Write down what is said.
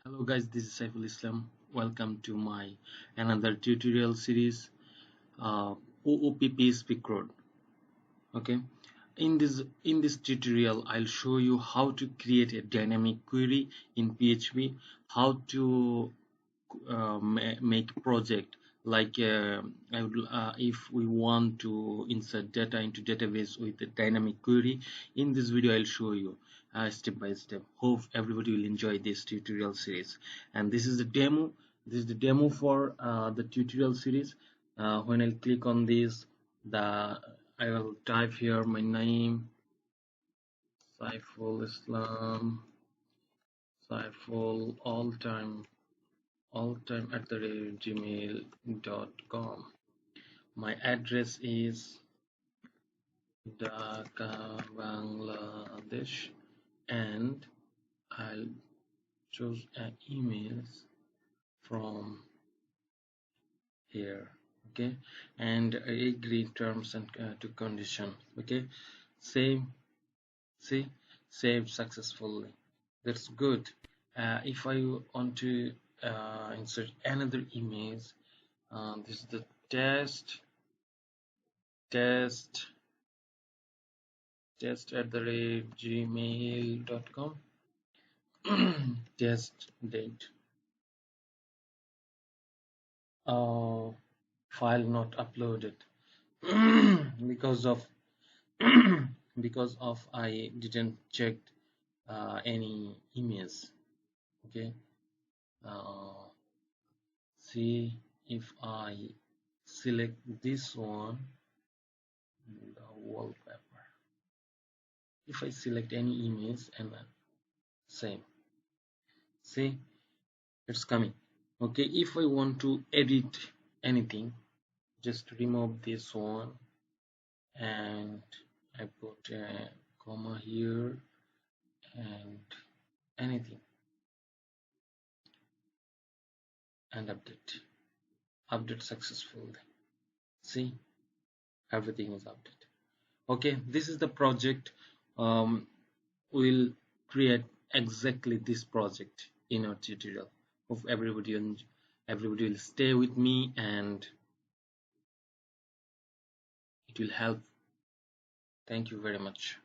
Hello guys, this is Saiful Islam. Welcome to my another tutorial series, OOP PHP CRUD. Okay, in this tutorial, I'll show you how to create a dynamic query in PHP, how to make project like if we want to insert data into database with a dynamic query. In this video I'll show you step by step. Hope everybody will enjoy this tutorial series, and this is the demo for the tutorial series. When I'll click on this, I will type here my name, Saiful Islam, Saiful all time at the rate gmail.com. My address is Dhaka, Bangladesh, and I'll choose an emails from here. Okay, and I agree terms and to condition. Okay, save, see, saved successfully. That's good. If I want to insert another image, this is the test at the rate gmail.com. Test date. File not uploaded because of I didn't check any emails. Okay, see if I select this one, the wallpaper. If I select any image and same, see, it's coming. Okay, if I want to edit anything, just remove this one and I put a comma here and anything and update successfully. See, everything is updated. Okay, this is the project. We'll create exactly this project in our tutorial. Hope everybody will stay with me and it will help. Thank you very much.